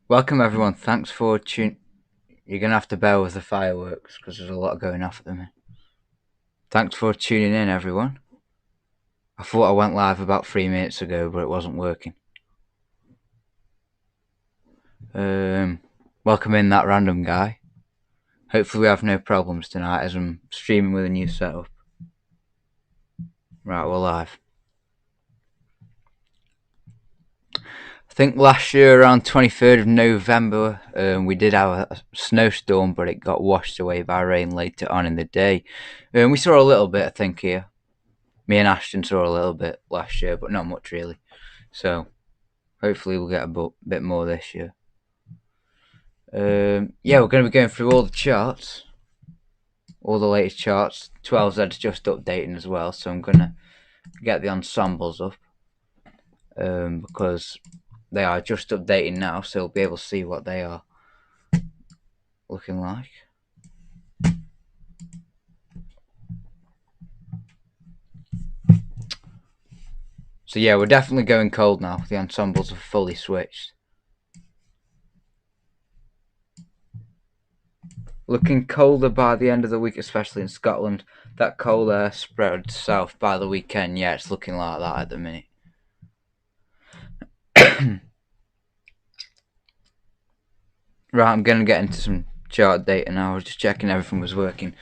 Welcome everyone. Thanks for tuning. You're gonna have to bear with the fireworks because there's a lot going off at the minute. Thanks for tuning in, everyone. I thought I went live about 3 minutes ago, but it wasn't working. Welcome in that random guy. Hopefully we have no problems tonight as I'm streaming with a new setup. Right, we're live. I think last year around 23rd of November, we did have a snowstorm, but it got washed away by rain later on in the day. We saw a little bit, I think, here. Me and Ashton saw a little bit last year, but not much really. So hopefully we'll get a bit more this year. Yeah, we're going to be going through all the charts, all the latest charts. 12Z's just updating as well, so I'm going to get the ensembles up because they are just updating now, so we'll be able to see what they are looking like. So yeah, we're definitely going cold now. The ensembles are fully switched. Looking colder by the end of the week, especially in Scotland. That cold air spread south by the weekend. Yeah, it's looking like that at the minute. Right, I'm going to get into some chart data now. I was just checking everything was working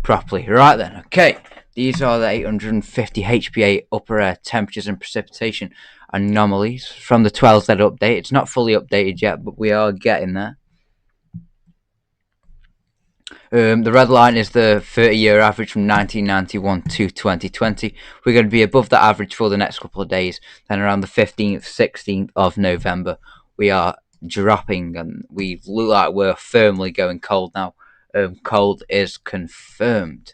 properly. Right then, okay. These are the 850 HPA upper air temperatures and precipitation anomalies from the 12Z update. It's not fully updated yet, but we are getting there. The red line is the 30-year average from 1991 to 2020. We're going to be above that average for the next couple of days. Then around the 15th, 16th of November, we are dropping and we look like we're firmly going cold now. Cold is confirmed.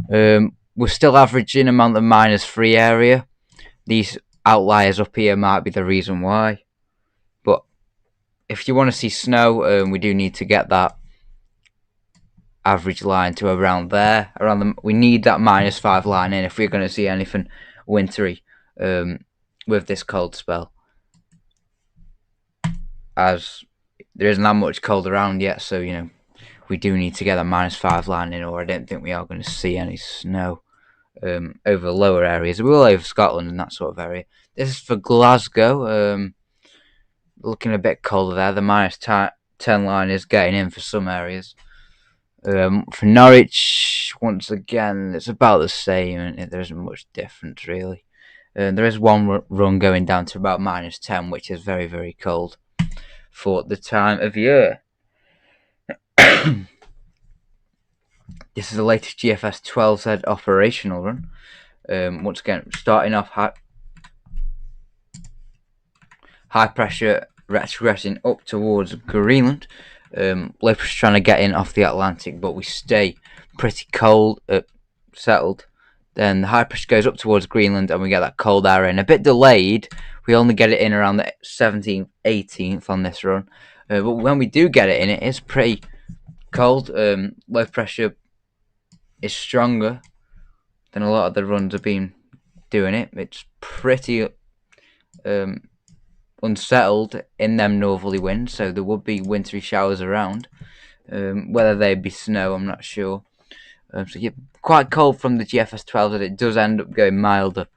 We're still averaging around the -3 area. These outliers up here might be the reason why. But if you want to see snow, we do need to get that average line to around there. We need that -5 line in if we're going to see anything wintry with this cold spell. As there isn't that much cold around yet, so we do need to get that -5 line in, or I don't think we are going to see any snow over the lower areas. We will over Scotland and that sort of area. This is for Glasgow. Looking a bit colder there. The -10 line is getting in for some areas. For Norwich, once again, it's about the same. There isn't much difference really. There is one run going down to about -10, which is very, very cold for the time of year. This is the latest GFS 12Z operational run. Once again, starting off high pressure retrogressing up towards Greenland. Low pressure trying to get in off the Atlantic, but we stay pretty cold, settled. Then the high pressure goes up towards Greenland and we get that cold air in. A bit delayed. We only get it in around the 17th, 18th on this run. But when we do get it in, it is pretty cold. Low pressure is stronger than a lot of the runs have been doing it. It's pretty unsettled in them northerly winds, so there would be wintry showers around. Whether they be snow, I'm not sure. So yeah, quite cold from the GFS 12, and it does end up going milder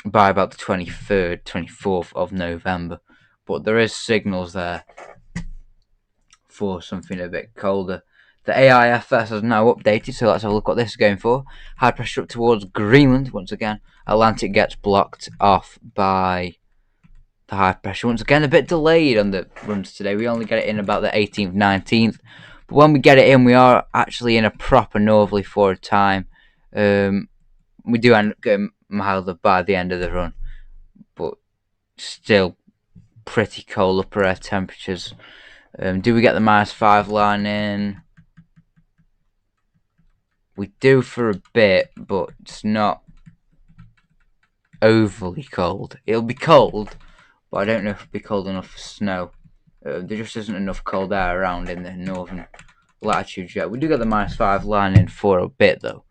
by about the 23rd, 24th of November. But there is signals there for something a bit colder. The AIFS has now updated, so let's have a look what this is going for. High pressure up towards Greenland once again. Atlantic gets blocked off by the high pressure. Once again, a bit delayed on the runs today. We only get it in about the 18th, 19th. But when we get it in, we are actually in a proper northerly for a time. We do end up going milder by the end of the run. But still pretty cold upper air temperatures. Do we get the -5 line in? We do for a bit, but it's not overly cold. It'll be cold, but I don't know if it'll be cold enough for snow. There just isn't enough cold air around in the northern latitudes yet. We do get the -5 line in for a bit though.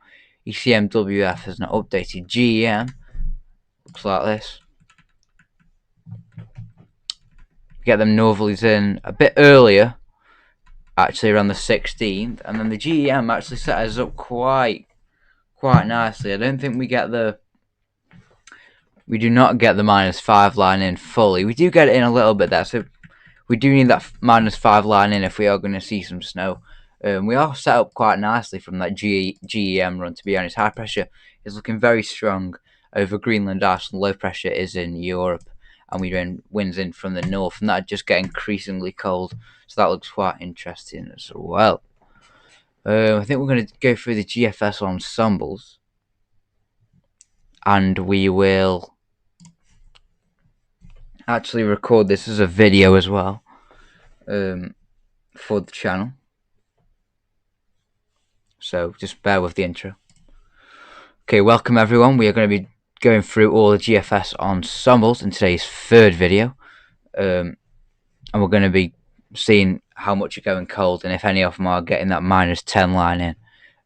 ECMWF has not updated. GEM looks like this. get them northerlies in a bit earlier, actually around the 16th, and then the GEM actually set us up quite nicely. I don't think we do not get the -5 line in fully. We do get it in a little bit there, so we do need that -5 line in if we are going to see some snow. We are set up quite nicely from that GEM run, to be honest. High pressure is looking very strong over Greenland, Iceland. Low pressure is in Europe, and we're doing winds in from the north, and that just get increasingly cold. So that looks quite interesting as well. I think we're going to go through the GFS ensembles, and we will actually record this as a video as well for the channel. So just bear with the intro. Okay, welcome everyone. We are going to be going through all the GFS ensembles in today's third video. And we're going to be seeing how much are going cold and if any of them are getting that -10 line in.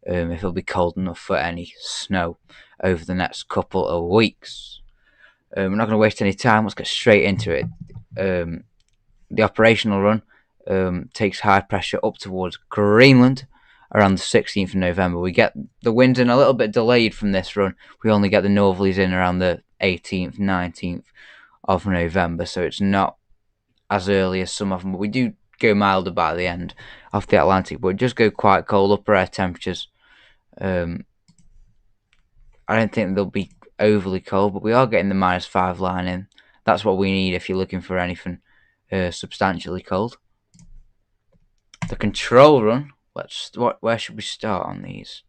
If it'll be cold enough for any snow over the next couple of weeks. We're not going to waste any time. Let's get straight into it. The operational run takes high pressure up towards Greenland around the 16th of November. We get the winds in a little bit delayed from this run. We only get the northerlies in around the 18th, 19th of November, so it's not as early as some of them. But we do go milder by the end of the Atlantic, but it does go quite cold, upper air temperatures. I don't think they'll be overly cold, but we are getting the -5 line in. That's what we need if you're looking for anything substantially cold. The control run. Where should we start on these?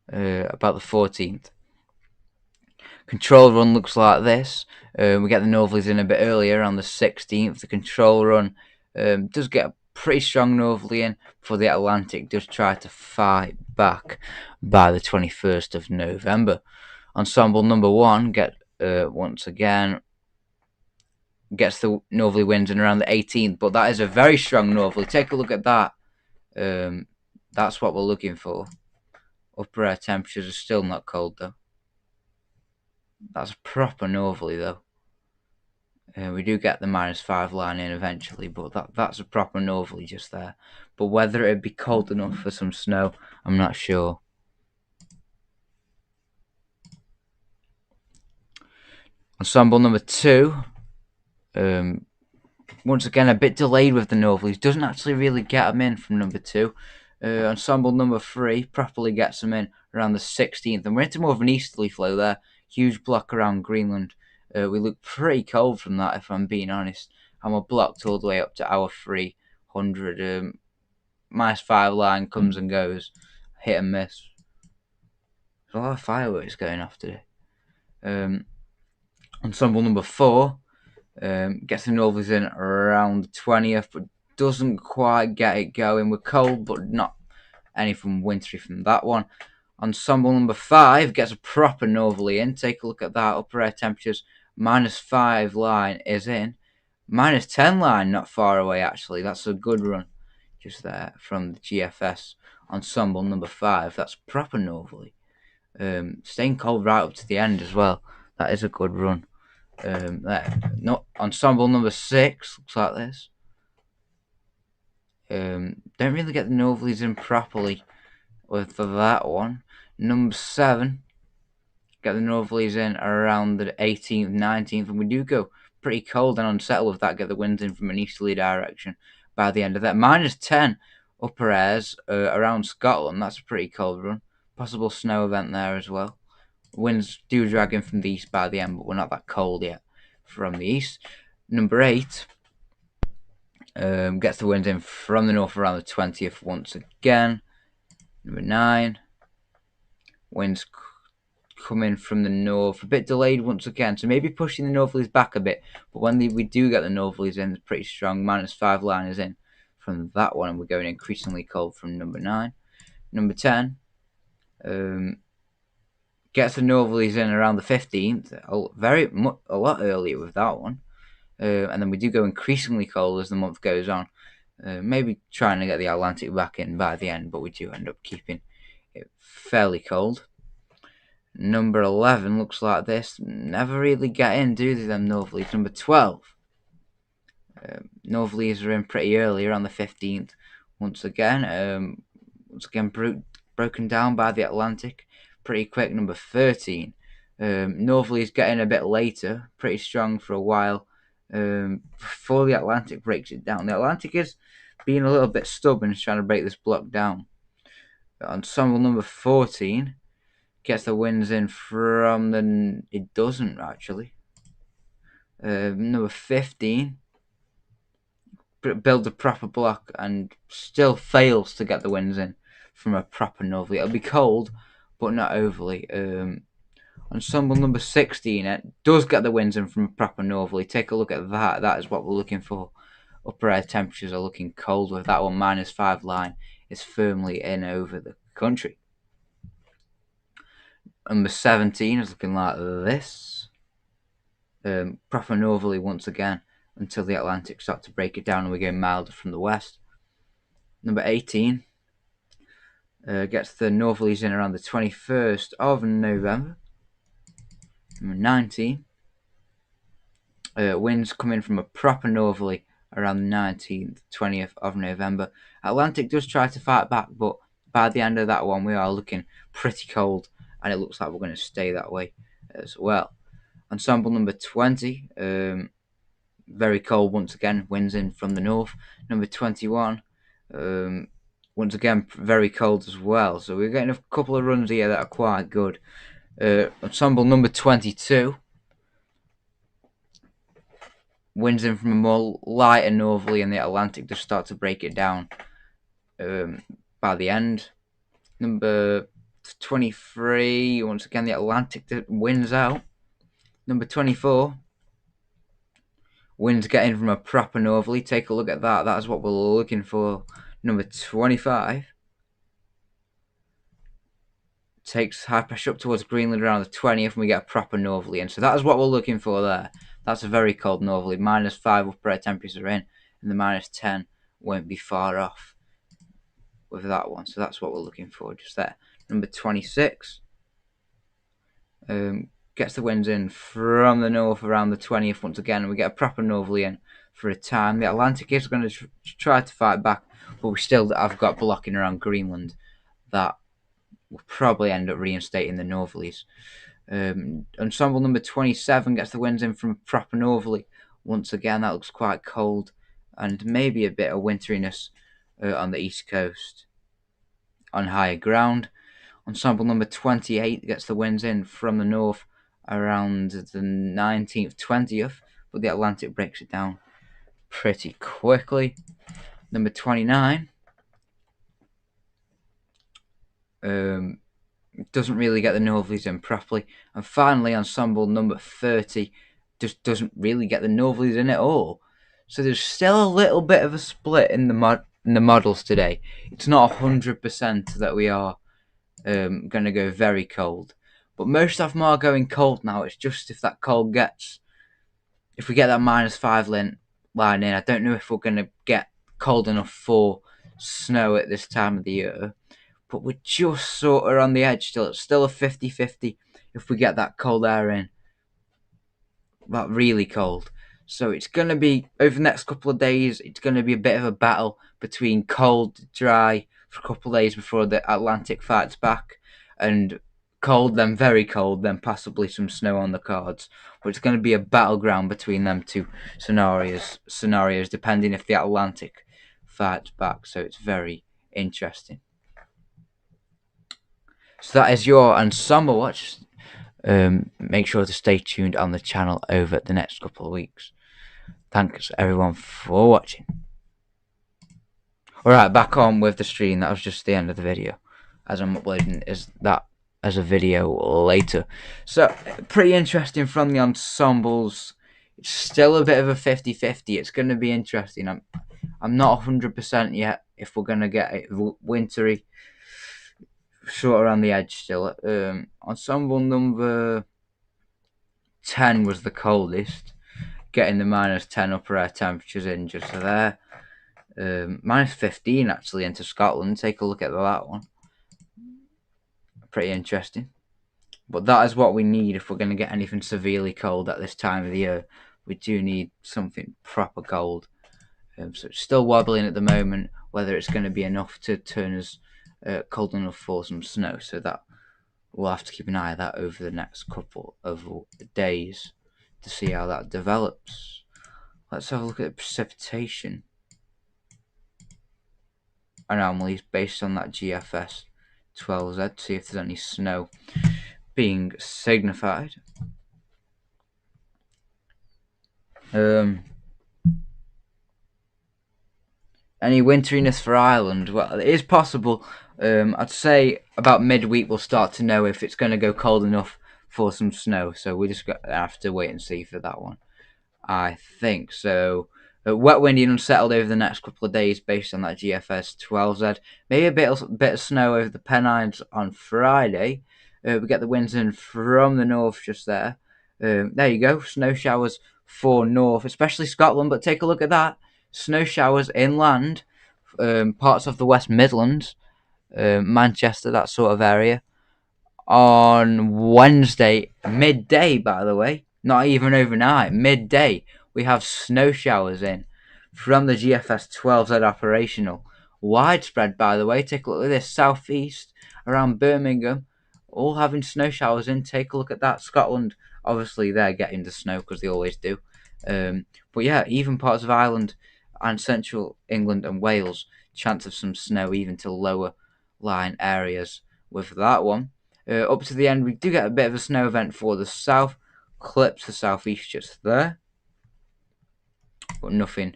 About the 14th. Control run looks like this. We get the northerlies in a bit earlier on the 16th. The control run does get a pretty strong northerly in before the Atlantic does try to fight back by the 21st of November. Ensemble number 1 once again gets the northerly winds in around the 18th, but that is a very strong northerly. Take a look at that. That's what we're looking for. Upper air temperatures are still not cold though. That's a proper northerly though. We do get the -5 line in eventually, but that's a proper northerly just there. But whether it'd be cold enough for some snow, I'm not sure. Ensemble number 2, once again a bit delayed with the northerlies. Doesn't actually really get them in from number 2. Ensemble number 3 properly gets them in around the 16th, and we're into more of an easterly flow there. Huge block around Greenland. We look pretty cold from that, if I'm being honest. And we're blocked all the way up to hour 300. -5 line comes and goes, hit and miss. There's a lot of fireworks going off today. Ensemble number 4 gets the northerlies in around the 20th, but doesn't quite get it going. We're cold, but not anything wintry from that one. Ensemble number 5 gets a proper northerly in. Take a look at that. Upper air temperatures, -5 line is in. -10 line not far away actually. That's a good run just there from the GFS ensemble number 5. That's proper northerly. Staying cold right up to the end as well. That is a good run. Ensemble number 6 looks like this. Don't really get the northerlies in properly with that one. Number 7 get the northerlies in around the 18th, 19th, and we do go pretty cold and unsettled with that. Get the winds in from an easterly direction by the end of that. -10 upper airs around Scotland. That's a pretty cold run. Possible snow event there as well. Winds do drag in from the east by the end, but we're not that cold yet from the east. Number 8 gets the winds in from the north around the 20th once again. Number 9, winds coming from the north, a bit delayed once again, so maybe pushing the northerlies back a bit, but when we do get the northerlies in, it's pretty strong. -5 line is in from that one, and we're going increasingly cold from number 9. Number 10 gets the northerlies in around the 15th, a lot earlier with that one, and then we do go increasingly cold as the month goes on. Maybe trying to get the Atlantic back in by the end, but we do end up keeping it fairly cold. Number 11 looks like this. Never really get in, do they, them northerlies? Number 12 Northerlies are in pretty early, around the 15th. Once again, broken down by the Atlantic. Pretty quick, number 13. Northerlies getting a bit later, pretty strong for a while. Before the Atlantic breaks it down. The Atlantic is being a little bit stubborn, trying to break this block down. Ensemble number 14 gets the winds in from the... It doesn't, actually. Number 15 builds a proper block and still fails to get the winds in from a proper northerly. It'll be cold, but not overly. Ensemble number 16, it does get the winds in from a proper northerly. Take a look at that. That is what we're looking for. Upper air temperatures are looking cold with that one. -5 line is firmly in over the country. Number 17 is looking like this. Proper northerly once again until the Atlantic starts to break it down and we go milder from the west. Number 18 gets the northerlies in around the 21st of November. Number 19, winds come in from a proper northerly around the 19th, 20th of November. Atlantic does try to fight back, but by the end of that one, we are looking pretty cold, and it looks like we're going to stay that way as well. Ensemble number 20, very cold once again, winds in from the north. Number 21, once again, very cold as well. So we're getting a couple of runs here that are quite good. Ensemble number 22, winds in from a more lighter northerly, and the Atlantic just start to break it down by the end. Number 23, once again, the Atlantic wins out. Number 24, winds get in from a proper northerly. Take a look at that. That is what we're looking for. Number 25 takes high pressure up towards Greenland around the 20th, and we get a proper northerly in. So that is what we're looking for there. That's a very cold northerly. -5 upper air temperatures are in, and the -10 won't be far off with that one. So that's what we're looking for just there. Number 26 gets the winds in from the north around the 20th once again, and we get a proper northerly in for a time. The Atlantic is going to try to fight back, but we still have got blocking around Greenland that will probably end up reinstating the northerlies. Ensemble number 27 gets the winds in from a proper northerly. Once again, that looks quite cold and maybe a bit of winteriness on the east coast on higher ground. Ensemble number 28 gets the winds in from the north around the 19th, 20th, but the Atlantic breaks it down pretty quickly. Number 29 doesn't really get the northerlies in properly. And finally, ensemble number 30 just doesn't really get the northerlies in at all. So there's still a little bit of a split in the models today. It's not 100% that we are going to go very cold, but most of them are going cold now. It's just if that cold gets, if we get that -5 line in, I don't know if we're going to get cold enough for snow at this time of the year. But we're just sort of on the edge still. It's still a 50-50 if we get that cold air in. That really cold. So it's going to be, over the next couple of days, it's going to be a bit of a battle between cold, dry for a couple of days before the Atlantic fights back, and cold, then very cold, then possibly some snow on the cards. But it's going to be a battleground between them two scenarios depending if the Atlantic fights back. So it's very interesting. So that is your ensemble watch. Make sure to stay tuned on the channel over the next couple of weeks. Thanks everyone for watching. Alright, back on with the stream. That was just the end of the video, as I'm uploading that as a video later. So pretty interesting from the ensembles. It's still a bit of a 50-50. It's going to be interesting. I'm not 100% yet if we're going to get it wintry, sort of on the edge still. Ensemble number 10 was the coldest, getting the -10 upper air temperatures in just there. -15 actually into Scotland. Take a look at that one. Pretty interesting. But that is what we need if we're going to get anything severely cold at this time of the year. We do need something proper cold. So it's still wobbling at the moment, whether it's going to be enough to turn us cold enough for some snow. So that we'll have to keep an eye on that over the next couple of days to see how that develops. Let's have a look at the precipitation anomalies based on that GFS 12Z, see if there's any snow being signified. Any winteriness for Ireland? Well, it is possible. I'd say about midweek we'll start to know if it's going to go cold enough for some snow. So we just have to wait and see for that one. I think so. Wet, windy, and unsettled over the next couple of days based on that GFS 12Z. Maybe a bit of snow over the Pennines on Friday. We get the winds in from the north just there. There you go. Snow showers for north, especially Scotland. But take a look at that. Snow showers inland, parts of the West Midlands, Manchester, that sort of area. On Wednesday, midday, by the way, not even overnight, midday, we have snow showers in from the GFS 12Z operational. Widespread, by the way. Take a look at this. Southeast, around Birmingham, all having snow showers in. Take a look at that. Scotland, obviously, they're getting the snow because they always do. But yeah, even parts of Ireland and central England and Wales, chance of some snow even to lower lying areas with that one. Up to the end, we do get a bit of a snow event for the south. Clips the southeast just there, but nothing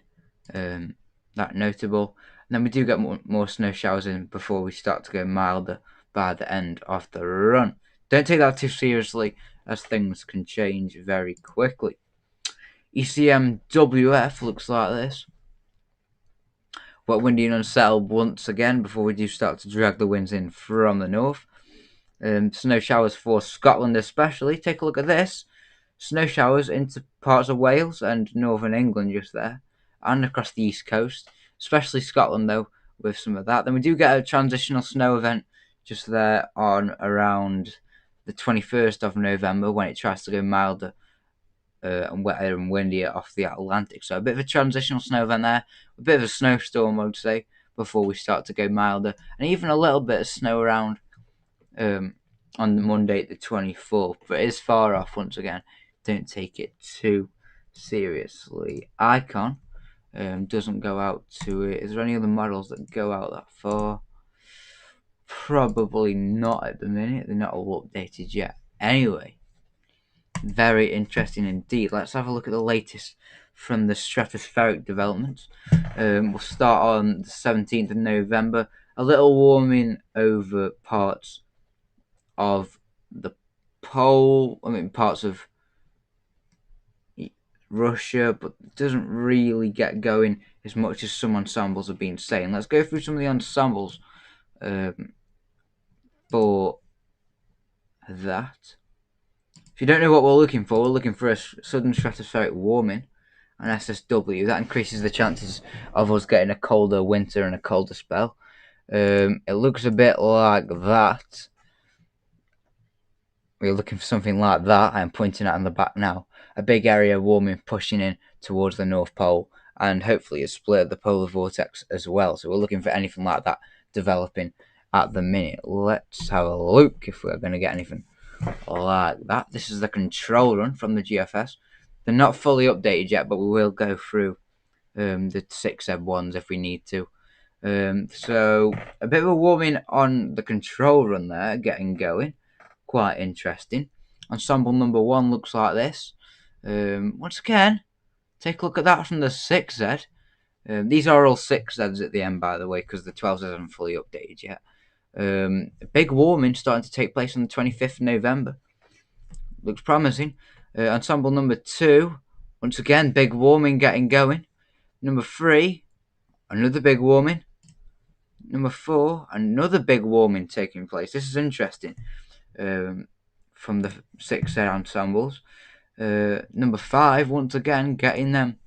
that notable. And then we do get more snow showers in before we start to go milder by the end of the run. Don't take that too seriously, as things can change very quickly. ECMWF looks like this. Wet, windy, and unsettled once again before we do start to drag the winds in from the north. Snow showers for Scotland especially. Take a look at this. Snow showers into parts of Wales and northern England just there, and across the east coast, especially Scotland though, with some of that. Then we do get a transitional snow event just there on around the 21st of November when it tries to go milder and wetter and windier off the Atlantic. So a bit of a transitional snow event there, a bit of a snowstorm I would say, before we start to go milder, and even a little bit of snow around on Monday the 24th, but it is far off once again. Don't take it too seriously. Icon doesn't go out to it. Is there any other models that go out that far? Probably not at the minute. They're not all updated yet. Anyway, very interesting indeed. Let's have a look at the latest from the stratospheric developments. We'll start on the 17th of November. A little warming over parts of the pole, parts of Russia, but it doesn't really get going as much as some ensembles have been saying. Let's go through some of the ensembles for that. If you don't know what we're looking for a sudden stratospheric warming, an SSW. That increases the chances of us getting a colder winter and a colder spell. It looks a bit like that. We're looking for something like that. I'm pointing at on the back now. A big area warming pushing in towards the North Pole, and hopefully a split of the polar vortex as well. So we're looking for anything like that developing at the minute. Let's have a look if we're going to get anything like that. This is the control run from the GFS. They're not fully updated yet, but we will go through the 6Z ones if we need to. So a bit of a warming on the control run there, getting going. Quite interesting. Ensemble number 1 looks like this. Once again, take a look at that from the 6Z. These are all 6Zs at the end, by the way, because the 12Z haven't fully updated yet. A big warming starting to take place on the 25th of November. Looks promising. Ensemble number 2, once again, big warming getting going. Number 3, another big warming. Number 4, another big warming taking place. This is interesting. From the 6Z ensembles. Number 5, once again, getting them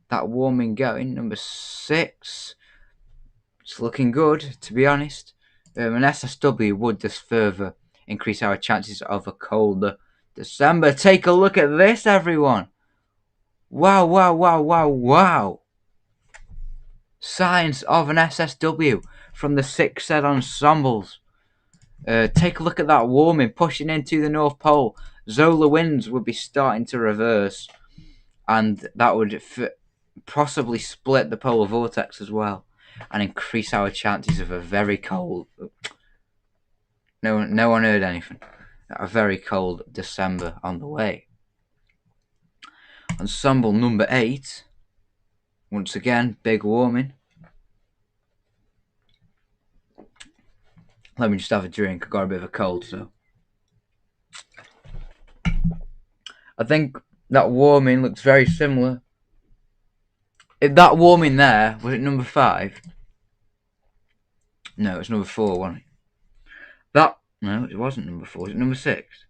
that warming going. Number 6, it's looking good, to be honest. An SSW would just further increase our chances of a colder December. Take a look at this, everyone. Wow, wow, wow, wow, wow. signs of an SSW from the 6 said ensembles. Take a look at that warming pushing into the North Pole. Solar winds would be starting to reverse, and that would possibly split the polar vortex as well, and increase our chances of a very cold. No one heard anything. A very cold December on the way. Ensemble number 8. Once again, big warming. Let me just have a drink. I got a bit of a cold, so I think that warming looks very similar. If that warming there was it number 5? No, it's number 4, wasn't it? No, it wasn't number 4. Was it number 6?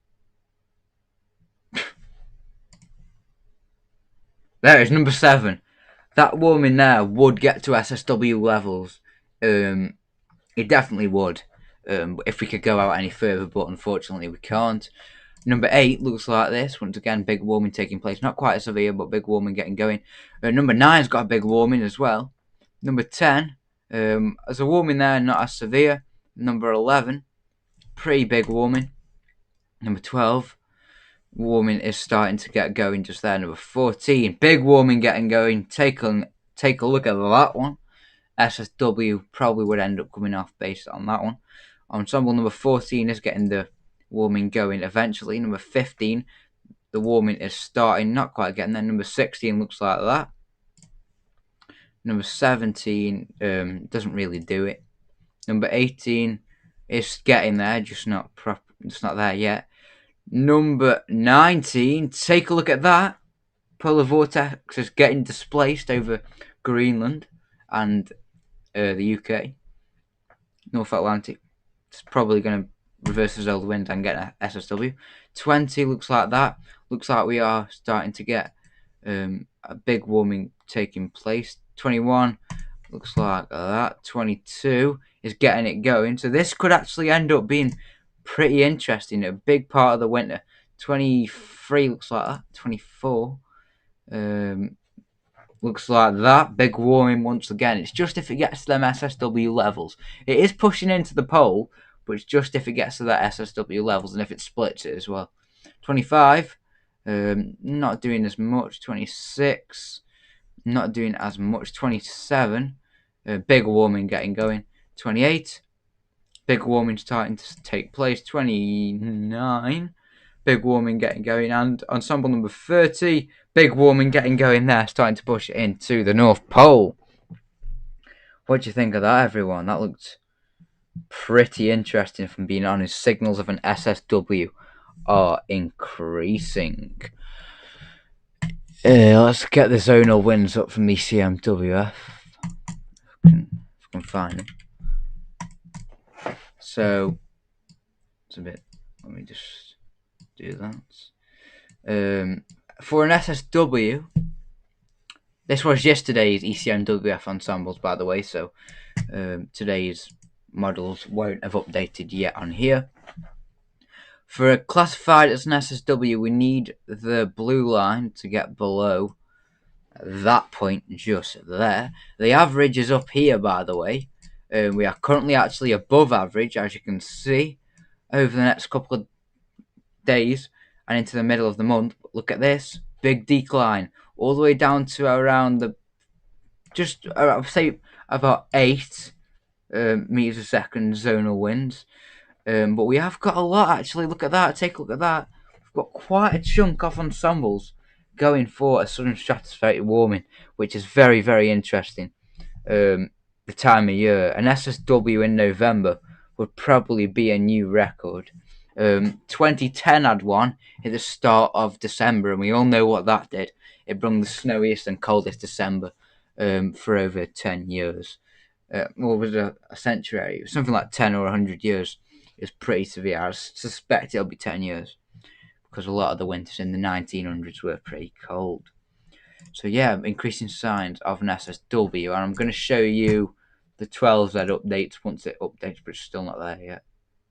There, it's number 7. That warming there would get to SSW levels. It definitely would. If we could go out any further, but unfortunately we can't. Number 8 looks like this. Once again, big warming taking place. Not quite as severe, but big warming getting going. Number 9's got a big warming as well. Number 10, there's a warming there, not as severe. Number 11, pretty big warming. Number 12, warming is starting to get going just there. Number 14, big warming getting going. Take a look at that one. SSW probably would end up coming off based on that one. Ensemble number 14 is getting the warming going eventually. Number 15, the warming is starting, not quite getting there. Number 16 looks like that. Number 17 doesn't really do it. Number 18 is getting there, just not there yet. Number 19, take a look at that. Polar vortex is getting displaced over Greenland and the UK, North Atlantic. It's probably going to reverse the solar wind and get an SSW. 20 looks like that. Looks like we are starting to get a big warming taking place. 21 looks like that. 22 is getting it going. So this could actually end up being pretty interesting. A big part of the winter. 23 looks like that. 24 looks like that. Big warming once again. It's just if it gets to them SSW levels. It is pushing into the pole, but it's just if it gets to that SSW levels and if it splits it as well. 25, not doing as much. 26, not doing as much. 27, big warming getting going. 28, big warming starting to take place. 29, big warming getting going. And ensemble number 30, big warming getting going there, starting to push into the North Pole. What do you think of that, everyone? That looked pretty interesting, if I'm being honest. Signals of an SSW are increasing. Let's get the zonal winds up from the CMWF. If I can find them. So, it's a bit. Let me just do that. For an SSW, this was yesterday's ECMWF ensembles, by the way, so today's models won't have updated yet on here. For a classified as an SSW, we need the blue line to get below that point just there. The average is up here, by the way. We are currently actually above average, as you can see, over the next couple of days and into the middle of the month. Look at this, big decline all the way down to around I'd say about 8 meters a second zonal winds. But we have got a lot actually. Look at that. Take a look at that. We've got quite a chunk of ensembles going for a sudden stratospheric warming, which is very, very interesting. The time of year, an SSW in November would probably be a new record. 2010 had one at the start of December, and we all know what that did. It brought the snowiest and coldest December for over 10 years. What was a century? It was something like 10 or 100 years. It's pretty severe. I suspect it'll be 10 years because a lot of the winters in the 1900s were pretty cold. So yeah, increasing signs of an SSW, and I'm going to show you the 12Z updates once it updates, but it's still not there yet.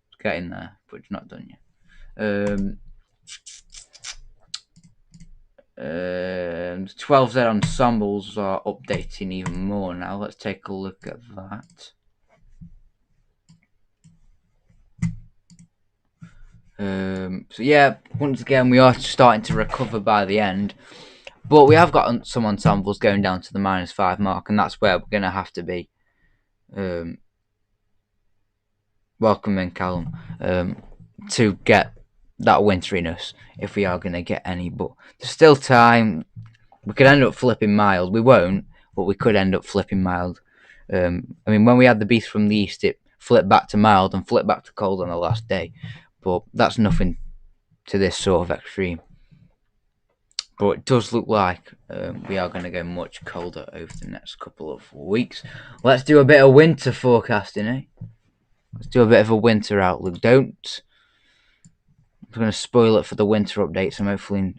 It's getting there, but it's not done yet. 12Z ensembles are updating even more now. Let's take a look at that. So yeah, once again we are starting to recover by the end, but we have got some ensembles going down to the -5 mark, and that's where we're going to have to be. Welcome in, Callum, to get that winteriness if we are going to get any, but there's still time. We could end up flipping mild. We won't, but we could end up flipping mild. I mean, when we had the beast from the east, it flipped back to mild and flipped back to cold on the last day, but that's nothing to this sort of extreme. But it does look like we are going to go much colder over the next couple of weeks. Let's do a bit of winter forecasting, eh? Let's do a bit of a winter outlook. I'm going to spoil it for the winter updates. I'm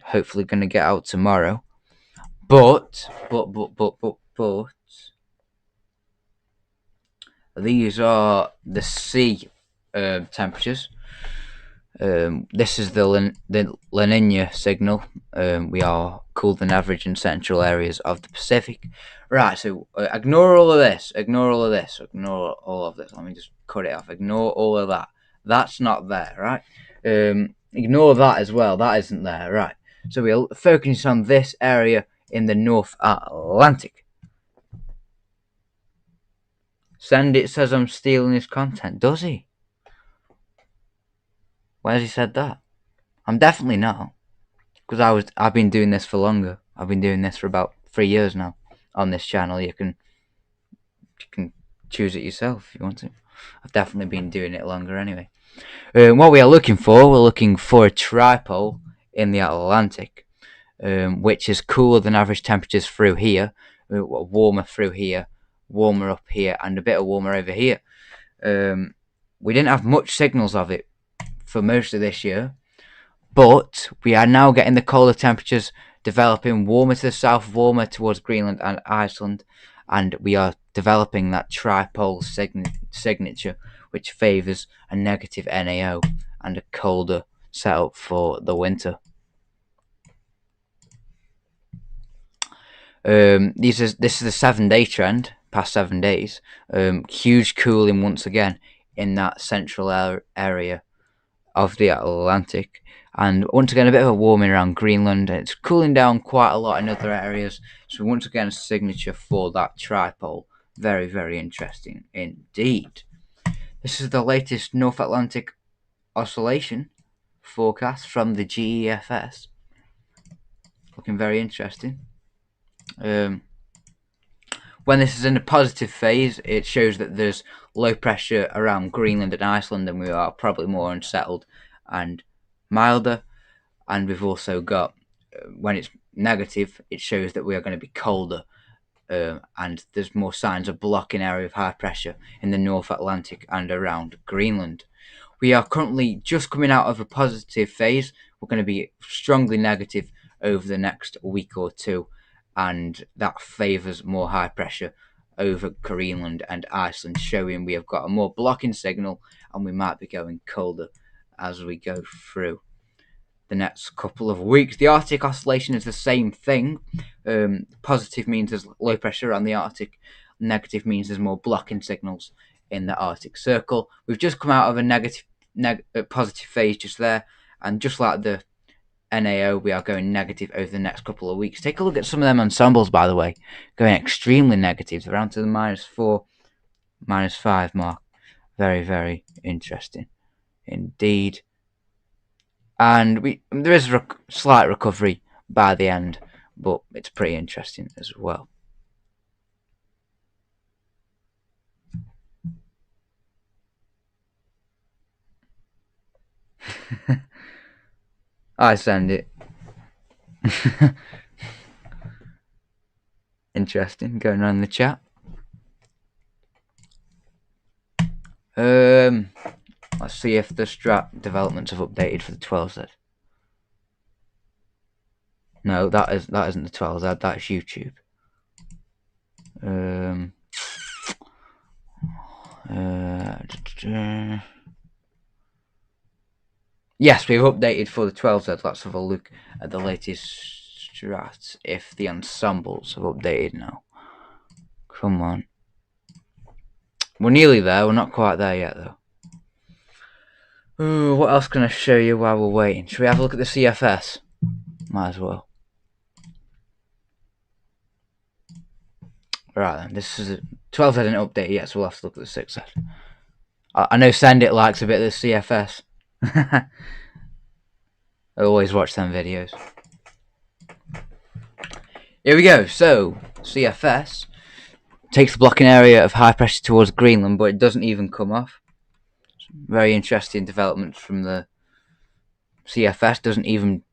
hopefully going to get out tomorrow. But these are the sea temperatures. This is the La Nina signal. We are cooler than average in central areas of the Pacific. Right, so ignore all of this. Ignore all of this. Ignore all of this. Let me just cut it off. Ignore all of that. That's not there, right? Ignore that as well. That isn't there, right? So we'll focus on this area in the North Atlantic. Send it says I'm stealing his content. Does he? Why has he said that? I'm definitely not, because I've been doing this for longer. I've been doing this for about 3 years now on this channel. You can choose it yourself if you want to. I've definitely been doing it longer anyway. What we are looking for, we're looking for a tripole in the Atlantic, which is cooler than average temperatures through here, warmer through here, warmer up here, and a bit of warmer over here. We didn't have much signals of it for most of this year, but we are now getting the colder temperatures developing, warmer to the south, warmer towards Greenland and Iceland, and we are developing that tripole signature, which favours a negative NAO and a colder setup for the winter. This is the 7-day trend, past 7 days. Huge cooling once again in that central area of the Atlantic, and once again a bit of a warming around Greenland. It's cooling down quite a lot in other areas, so once again a signature for that tripole. Very, very interesting indeed. This is the latest North Atlantic oscillation forecast from the GEFS. Looking very interesting. When this is in a positive phase, it shows that there's low pressure around Greenland and Iceland, and we are probably more unsettled and milder. And we've also got, when it's negative, it shows that we are going to be colder, and there's more signs of blocking area of high pressure in the North Atlantic and around Greenland. We are currently just coming out of a positive phase. We're going to be strongly negative over the next week or two, and that favours more high pressure over Greenland and Iceland, showing we have got a more blocking signal, and we might be going colder as we go through the next couple of weeks. The Arctic oscillation is the same thing. Positive means there's low pressure around the Arctic. Negative means there's more blocking signals in the Arctic Circle. We've just come out of a positive phase just there, and just like the NAO, we are going negative over the next couple of weeks. Take a look at some of them ensembles, by the way, going extremely negative, around to the -4, -5 mark. Very, very interesting indeed. And there is a slight recovery by the end, but it's pretty interesting as well. I send it. Interesting going on in the chat. Let's see if the strat developments have updated for the 12Z. No, that isn't the 12Z. That is YouTube. Yes, we've updated for the 12Z. Let's have a look at the latest strats if the ensembles have updated now. Come on. We're nearly there. We're not quite there yet, though. Ooh, what else can I show you while we're waiting? Should we have a look at the CFS? Might as well. Right then, this is 12 hasn't updated yet, so we'll have to look at the 6 head. I know Send It likes a bit of the CFS. I always watch them videos. Here we go. So, CFS takes the blocking area of high pressure towards Greenland, but it doesn't even come off. Very interesting developments from the CFS. Doesn't even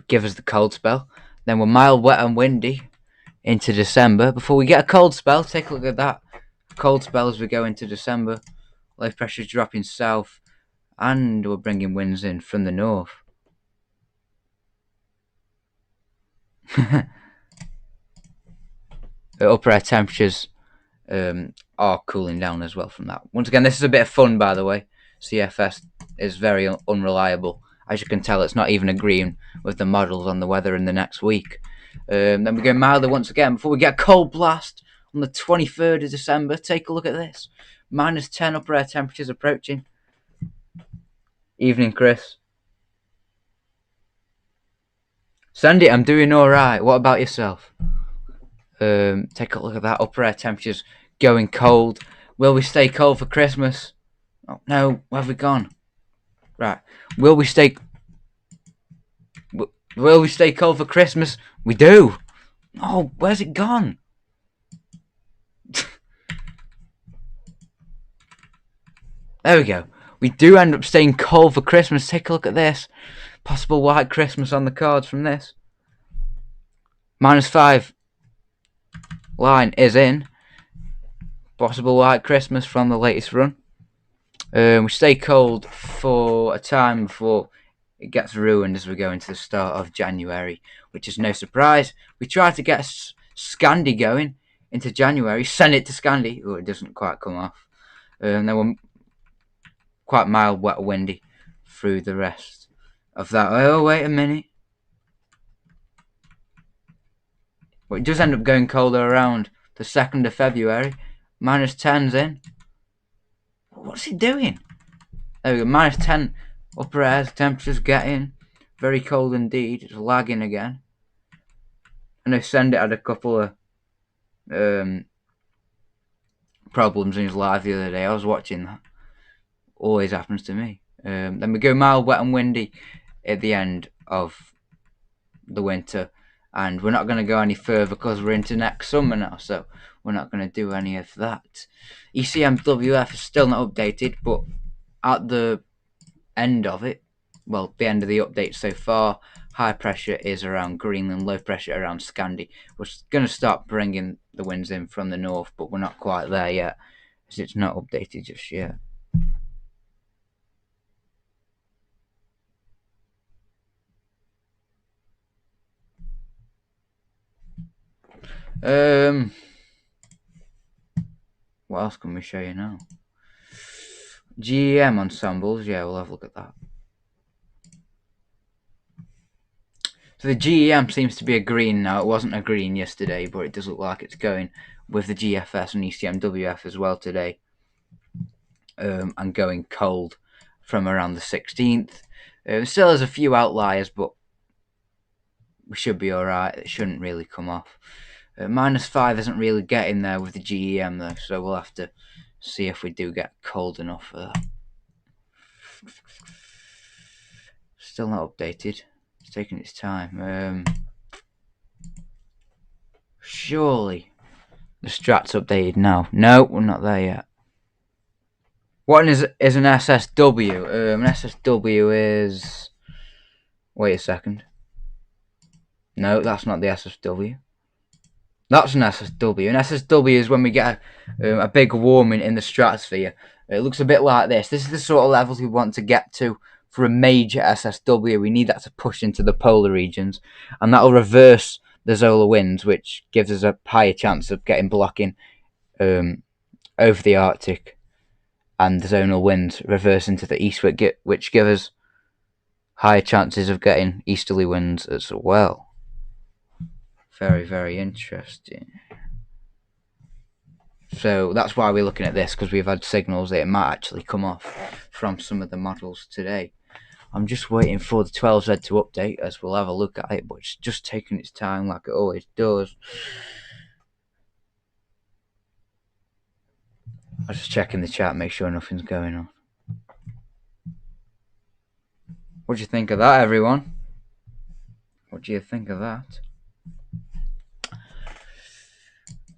give us the cold spell. Then we're mild, wet and windy into December. Before we get a cold spell, take a look at that. Cold spell as we go into December. Low pressure is dropping south, and we're bringing winds in from the north. The upper air temperatures are cooling down as well from that. Once again, this is a bit of fun, by the way. CFS is very unreliable. As you can tell, it's not even agreeing with the models on the weather in the next week. Then we go milder once again before we get a cold blast on the 23rd of December. Take a look at this. -10 upper air temperatures approaching. Evening, Chris. Sandy, I'm doing alright. What about yourself? Take a look at that. Upper air temperatures going cold. Will we stay cold for Christmas? Oh, no, where have we gone? Right. Will we stay cold for Christmas? We do. Oh, where's it gone? There we go. We do end up staying cold for Christmas. Take a look at this. Possible white Christmas on the cards from this. -5 line is in. Possible white Christmas from the latest run. We stay cold for a time before it gets ruined as we go into the start of January, which is no surprise. We try to get Scandi going into January. Send it to Scandi. Oh, it doesn't quite come off. Then we're quite mild, wet, windy through the rest of that. Oh, wait a minute. Well, it does end up going colder around the 2nd of February. -10's in. What's he doing? There we go. -10 upper air temperatures getting very cold indeed. It's lagging again. I know Send It had a couple of problems in his live the other day. I was watching that. Always happens to me. Then we go mild, wet and windy at the end of the winter, and we're not going to go any further because we're into next summer now, so we're not going to do any of that. ECMWF is still not updated, but at the end of it, well, the end of the update so far, high pressure is around Greenland, low pressure around Scandi. We're going to start bringing the winds in from the north, but we're not quite there yet, as it's not updated just yet. What else can we show you now? GEM ensembles, yeah, we'll have a look at that. So the GEM seems to be a green now. It wasn't a green yesterday, but it does look like it's going with the GFS and ECMWF as well today. And going cold from around the 16th. Still has a few outliers, but we should be alright. It shouldn't really come off. -5 isn't really getting there with the GEM though, so we'll have to see if we do get cold enough for that. Still not updated. It's taking its time. Surely the strat's updated now. No, we're not there yet. What is an SSW? An SSW is... Wait a second. No, that's not the SSW. That's an SSW. An SSW is when we get a big warming in the stratosphere. It looks a bit like this. This is the sort of levels we want to get to for a major SSW. We need that to push into the polar regions, and that'll reverse the Zola winds, which gives us a higher chance of getting blocking over the Arctic, and the zonal winds reverse into the east, which give us higher chances of getting easterly winds as well. Very, very interesting. So that's why we're looking at this, because we've had signals that it might actually come off from some of the models today. I'm just waiting for the 12Z to update, as we'll have a look at it, but it's just taking its time like it always does. I'm just checking the chat, make sure nothing's going on. What do you think of that, everyone? What do you think of that?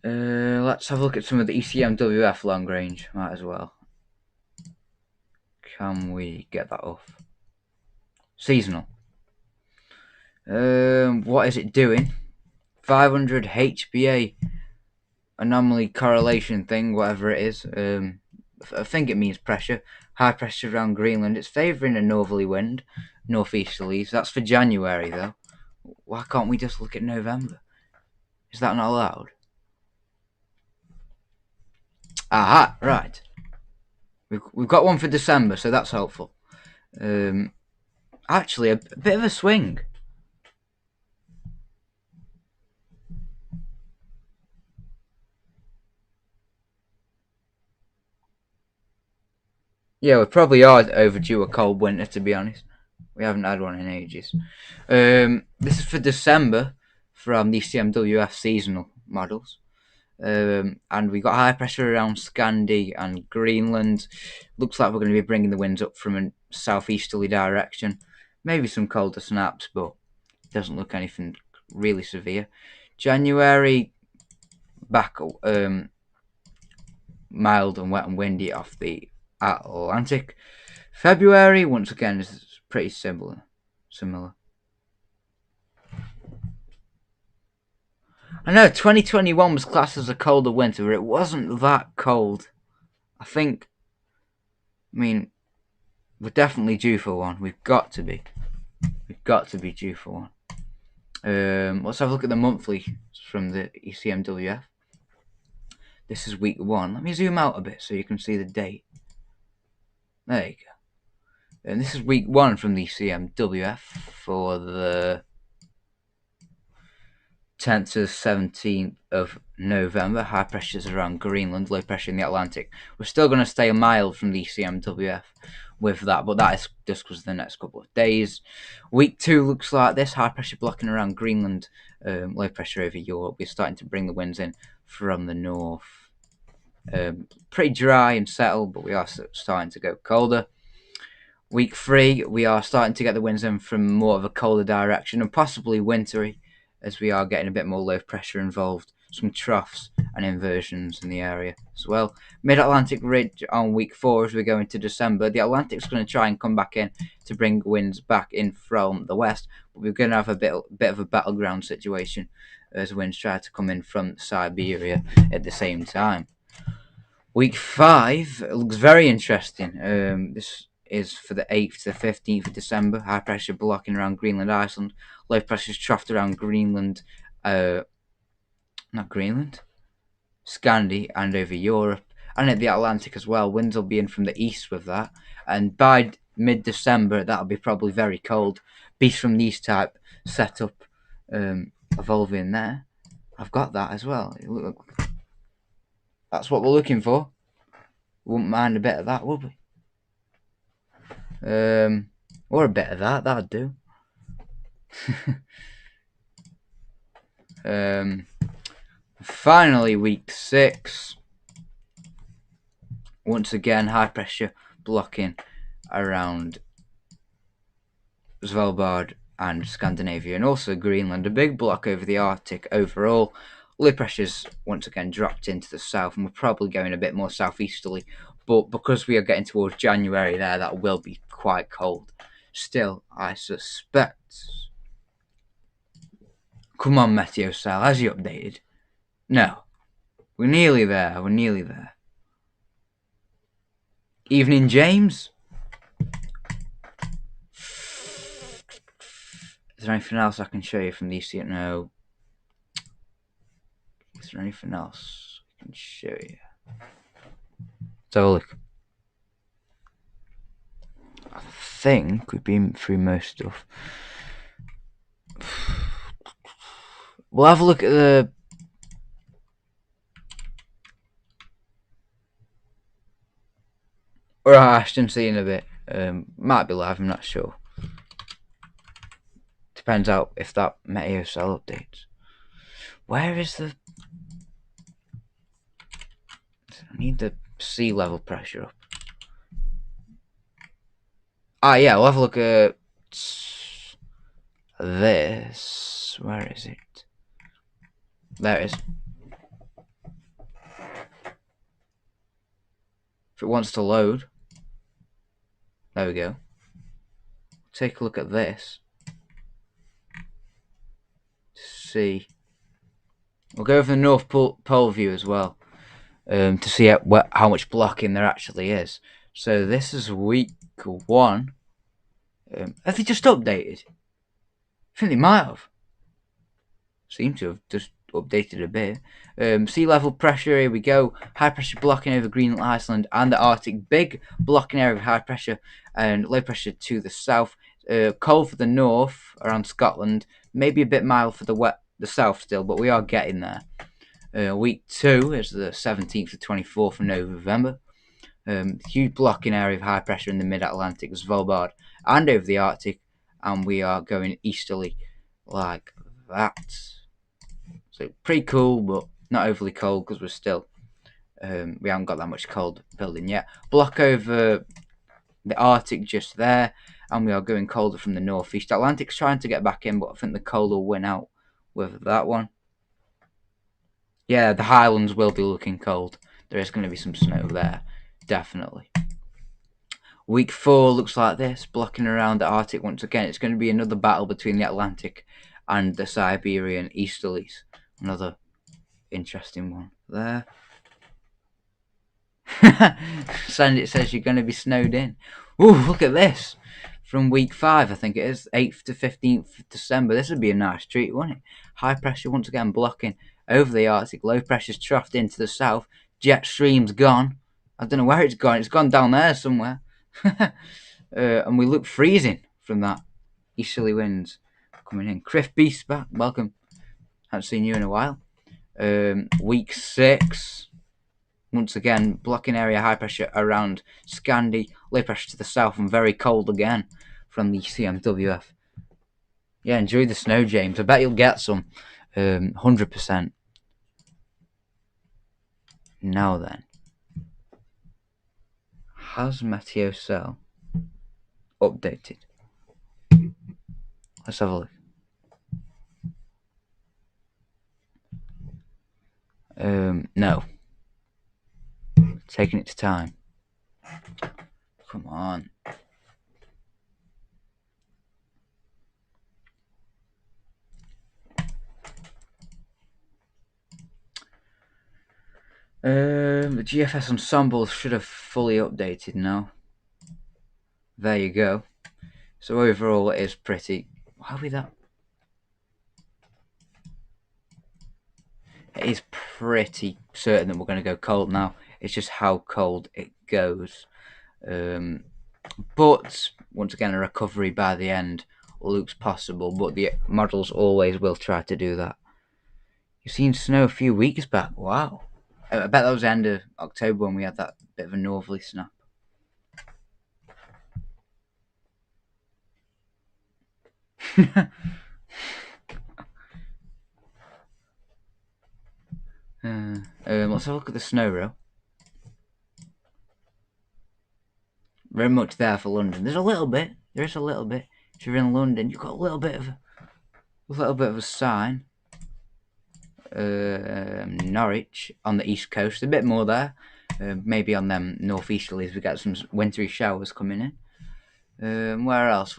Let's have a look at some of the ECMWF long range, might as well. Can we get that off? Seasonal. What is it doing? 500 HBA anomaly correlation thing, whatever it is. I think it means pressure. High pressure around Greenland. It's favouring a northerly wind, northeasterlies. That's for January, though. Why can't we just look at November? Is that not allowed? Aha, right. We've got one for December, so that's helpful. Actually, a bit of a swing. Yeah, we probably are overdue a cold winter, to be honest. We haven't had one in ages. This is for December from the CMWF seasonal models. And we got high pressure around Scandi and Greenland. Looks like we're going to be bringing the winds up from a southeasterly direction. Maybe some colder snaps, but doesn't look anything really severe. January, back mild and wet and windy off the Atlantic. February, once again, is pretty similar. I know 2021 was classed as a colder winter, but it wasn't that cold. I mean, we're definitely due for one. We've got to be due for one. Let's have a look at the monthly from the ECMWF. This is week 1. Let me zoom out a bit so you can see the date. There you go. And this is week 1 from the ECMWF for the 10th to 17th of November. High pressures around Greenland, low pressure in the Atlantic. We're still going to stay mild from the ECMWF with that, but that is just because of the next couple of days. Week 2 looks like this. High pressure blocking around Greenland, low pressure over Europe. We're starting to bring the winds in from the north. Pretty dry and settled, but we are starting to go colder. Week 3, we are starting to get the winds in from more of a colder direction and possibly wintry, as we are getting a bit more low pressure involved, some troughs and inversions in the area as well. Mid-Atlantic ridge on week 4 as we go into December. The Atlantic's going to try and come back in to bring winds back in from the west, but we're going to have a bit of a battleground situation as winds try to come in from Siberia at the same time. Week 5 looks very interesting. This is for the 8th to 15th of December. High pressure blocking around Greenland, Iceland. Low pressure troughed around Greenland, Scandi, and over Europe. And at the Atlantic as well. Winds will be in from the east with that. And by mid-December, that'll be probably very cold. Beast from the east type setup evolving there. I've got that as well. That's what we're looking for. Wouldn't mind a bit of that, would we? Or a bit of that, that'd do. Finally, week 6. Once again, high pressure blocking around Svalbard and Scandinavia, and also Greenland. A big block over the Arctic overall. Low pressure's once again dropped into the south, and we're probably going a bit more southeasterly. But because we are getting towards January there, that will be quite cold. Still, I suspect. Come on, Meteosal, has he updated? No. We're nearly there. Evening, James. Is there anything else I can show you from the ECM? No. Is there anything else I can show you? Let's have a look. I think we've been through most stuff. We'll have a look at the... Or Ashton see in a bit. Might be live, I'm not sure. Depends out if that Meteo cell updates. Where is the... I need the sea level pressure up. Ah, yeah, we'll have a look at this. Where is it? There it is. If it wants to load. There we go. Take a look at this. See. We'll go for the North Pole view as well. To see how much blocking there actually is. So this is week 1. Have they just updated? I think they might have. Seem to have just updated a bit. Sea level pressure, here we go. High pressure blocking over Greenland, Iceland and the Arctic. Big blocking area of high pressure and low pressure to the south. Cold for the north around Scotland. Maybe a bit mild for the south still, but we are getting there. Week 2 is the 17th to 24th of November. Huge blocking area of high pressure in the mid-Atlantic, Svalbard, and over the Arctic, and we are going easterly like that. So pretty cool, but not overly cold because we're still we haven't got that much cold building yet. Block over the Arctic just there, and we are going colder from the northeast. Atlantic's trying to get back in, but I think the cold will win out with that one. Yeah, the Highlands will be looking cold. There is going to be some snow there, definitely. Week 4 looks like this, blocking around the Arctic once again. It's going to be another battle between the Atlantic and the Siberian easterlies. Another interesting one there. Sandit says you're going to be snowed in. Ooh, look at this. From week 5, I think it is, 8th to 15th of December. This would be a nice treat, wouldn't it? High pressure once again blocking over the Arctic. Low pressure's troughed into the south. Jet stream's gone. I don't know where it's gone. It's gone down there somewhere. And we look freezing from that. Easterly winds coming in. Criff Beast back. Welcome. Haven't seen you in a while. Week 6. Once again, blocking area high pressure around Scandi. Low pressure to the south and very cold again from the CMWF. Yeah, enjoy the snow, James. I bet you'll get some. 100%. Now then. Has Meteo Cell updated? Let's have a look. No. Taking its time. Come on. The GFS ensemble should have fully updated now. There you go. So overall it is pretty... Why are we that? It is pretty certain that we're going to go cold now. It's just how cold it goes. But once again, a recovery by the end looks possible, but the models always will try to do that. You've seen snow a few weeks back. Wow. I bet that was the end of October when we had that bit of a northerly snap. Let's have a look at the snow row. Very much there for London. There's a little bit. There is a little bit. If you're in London, you've got a little bit of a sign. Norwich on the east coast, a bit more there. Maybe on them northeasterlies we get some wintry showers coming in. Where else?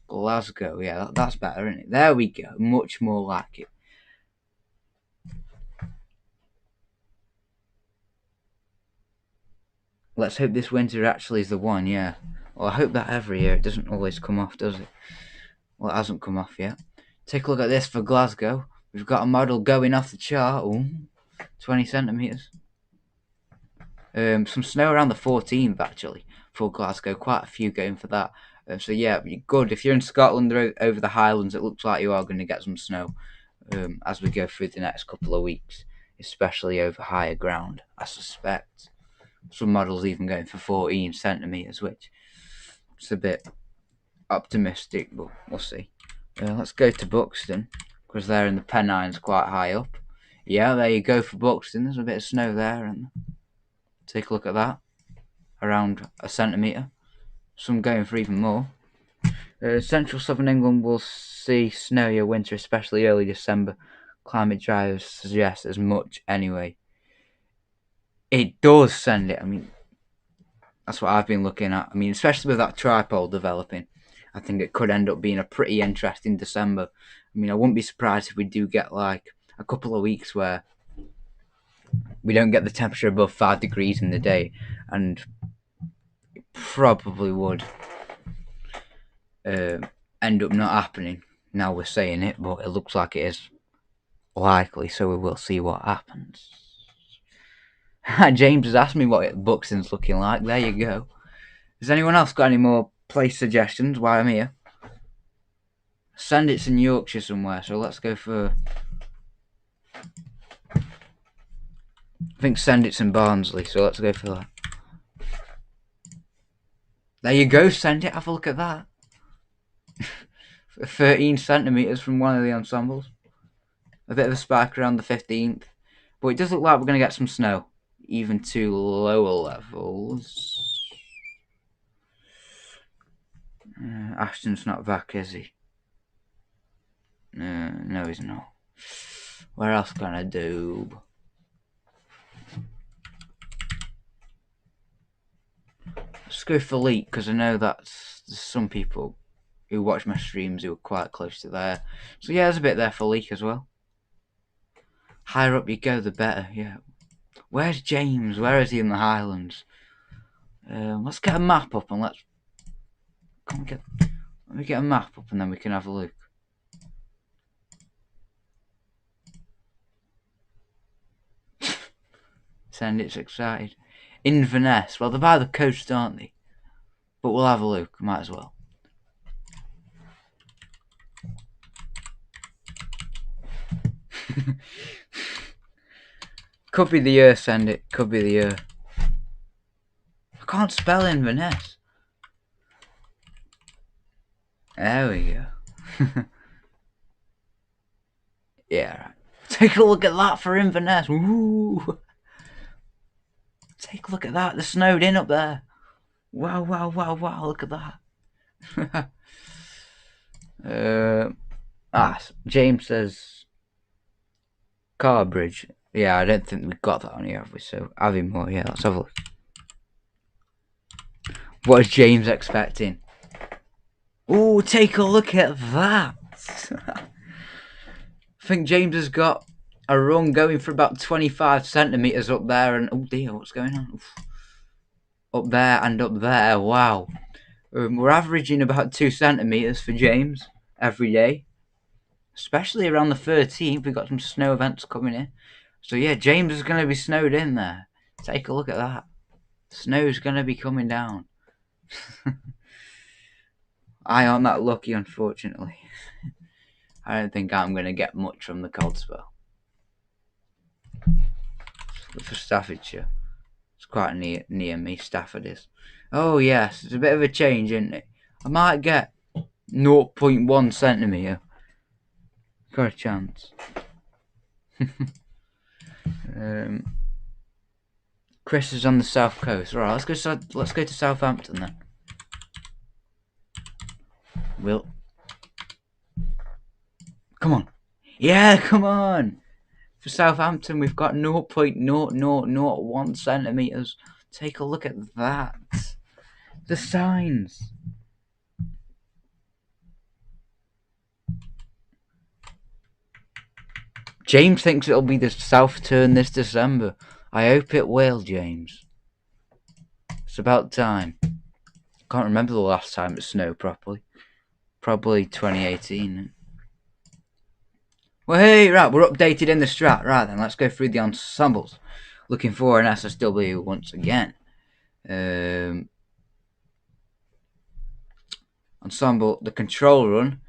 Glasgow, yeah, that's better, isn't it? There we go, much more like it. Let's hope this winter actually is the one, yeah. Well, I hope that every year. It doesn't always come off, does it? Well, it hasn't come off yet. Take a look at this for Glasgow. We've got a model going off the chart. Ooh, 20 centimetres. Some snow around the 14th, actually, for Glasgow. Quite a few going for that. So, yeah, good. If you're in Scotland or over the Highlands, it looks like you are going to get some snow. as we go through the next couple of weeks, especially over higher ground. I suspect some models even going for 14 centimeters, which is a bit optimistic, but we'll see. Let's go to Buxton, because they're in the Pennines quite high up. Yeah, there you go for Buxton. There's a bit of snow there, and take a look at that. Around a centimetre. Some going for even more. Central southern England will see snowier winter, especially early December. Climate drivers suggest as much anyway. It does send it. I mean, that's what I've been looking at. I mean, especially with that tripole developing, I think it could end up being a pretty interesting December. I mean, I wouldn't be surprised if we do get like a couple of weeks where we don't get the temperature above 5 degrees in the day, and it probably would end up not happening. Now we're saying it, but it looks like it is likely, so we will see what happens. James has asked me what Buxton's looking like. There you go. Has anyone else got any more place suggestions while I'm here? Sandits in Yorkshire somewhere, so let's go for... I think Sandits in Barnsley, so let's go for that. There you go, Sandit, have a look at that. 13 centimetres from one of the ensembles. A bit of a spike around the 15th. But it does look like we're going to get some snow. Even to lower levels. Ashton's not back, is he? No, he's not. Where else can I do? Let's go for Leek, because I know that there's some people who watch my streams who are quite close to there. So yeah, there's a bit there for Leek as well. Higher up you go, the better, yeah. Where's James? Where is he in the Highlands? Let's get a map up and let me get a map up and then we can have a look. Send it's excited. Inverness. Well, they're by the coast, aren't they? But we'll have a look. Might as well. Could be the year, send it. Could be the year. I can't spell Inverness. There we go. Yeah, right. Take a look at that for Inverness. Woo! Take a look at that. They're snowed in up there. Wow, wow, wow, wow. Look at that. James says Carbridge. Yeah, I don't think we've got that on here, have we? So, Aviemore, yeah, let's have a look. What is James expecting? Ooh, take a look at that. I think James has got a run going for about 25 centimetres up there, and oh dear, what's going on? Oof. Up there and up there, wow. We're averaging about 2 centimetres for James every day, especially around the 13th. We've got some snow events coming in. So yeah, James is going to be snowed in there. Take a look at that. Snow's going to be coming down. I aren't that lucky, unfortunately. I don't think I'm going to get much from the cold spell. For Staffordshire. It's quite near me, Stafford is. Oh yes, it's a bit of a change, isn't it? I might get 0.1 centimetre. Got a chance. Chris is on the south coast. Right, let's go to Southampton then. Will. Come on. Yeah, come on. For Southampton, we've got 0.0001 centimetres. Take a look at that. The signs. James thinks it'll be the south turn this December. I hope it will, James. It's about time. Can't remember the last time it snowed properly. Probably 2018. Well, hey, right, we're updated in the strat. Right then, let's go through the ensembles. Looking for an SSW once again. Ensemble, the control run,